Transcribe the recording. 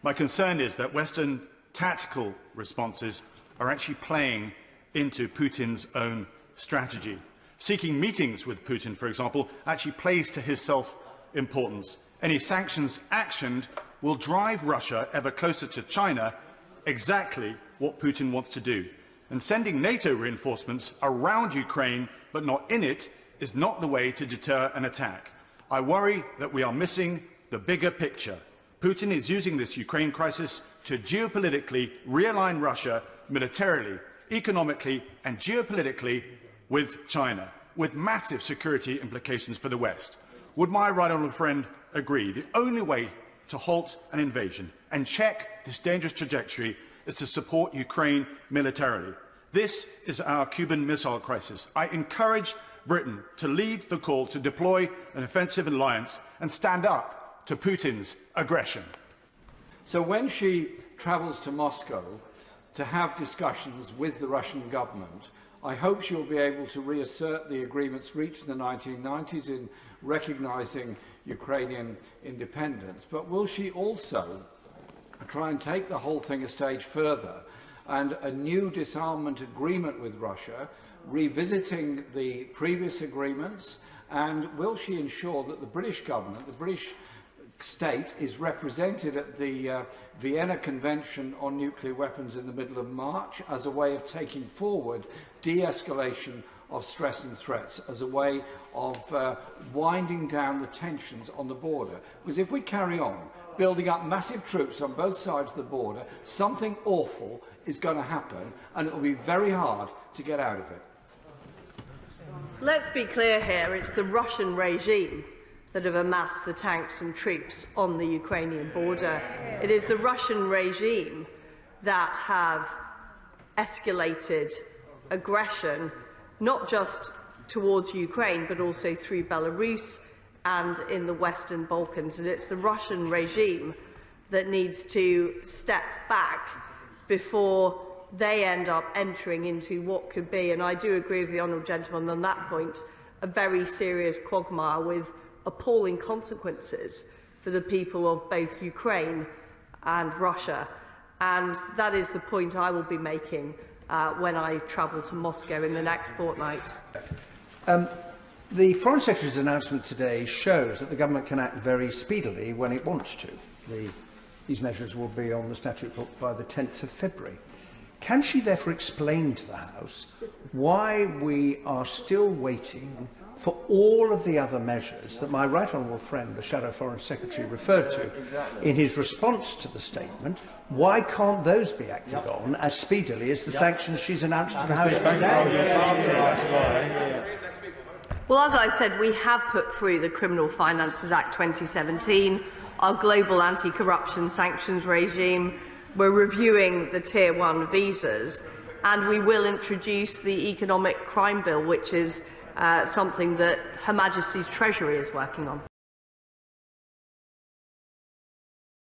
My concern is that Western tactical responses are actually playing into Putin's own strategy. Seeking meetings with Putin, for example, actually plays to his self-importance. Any sanctions actioned will drive Russia ever closer to China, exactly what Putin wants to do. And sending NATO reinforcements around Ukraine, but not in it, is not the way to deter an attack. I worry that we are missing the bigger picture. Putin is using this Ukraine crisis to geopolitically realign Russia militarily, economically and geopolitically with China, with massive security implications for the West. Would my right honourable friend agree the only way to halt an invasion and check this dangerous trajectory is to support Ukraine militarily? This is our Cuban Missile Crisis. I encourage Britain to lead the call to deploy an offensive alliance and stand up to Putin's aggression. So when she travels to Moscow to have discussions with the Russian government, I hope she'll be able to reassert the agreements reached in the 1990s in recognising Ukrainian independence. But will she also try and take the whole thing a stage further and a new disarmament agreement with Russia, revisiting the previous agreements, and will she ensure that the British government, the British state, is represented at the Vienna Convention on Nuclear Weapons in the middle of March as a way of taking forward de-escalation of stress and threats, as a way of winding down the tensions on the border? Because if we carry on building up massive troops on both sides of the border, something awful is going to happen, and it will be very hard to get out of it. Let's be clear here, it's the Russian regime that have amassed the tanks and troops on the Ukrainian border. It is the Russian regime that have escalated aggression, not just towards Ukraine, but also through Belarus and in the Western Balkans. And it's the Russian regime that needs to step back before they end up entering into what could be, and I do agree with the honourable gentleman on that point, a very serious quagmire with appalling consequences for the people of both Ukraine and Russia. And that is the point I will be making when I travel to Moscow in the next fortnight. The Foreign Secretary's announcement today shows that the government can act very speedily when it wants to. These measures will be on the statute book by the 10th of February. Can she therefore explain to the House why we are still waiting for all of the other measures that my right honourable friend, the Shadow Foreign Secretary, referred to in his response to the statement? Why can't those be acted on as speedily as the sanctions she's announced to the House today? Well, as I've said, we have put through the Criminal Finances Act 2017, our global anti-corruption sanctions regime. We're reviewing the Tier 1 visas, and we will introduce the Economic Crime Bill, which is something that Her Majesty's Treasury is working on.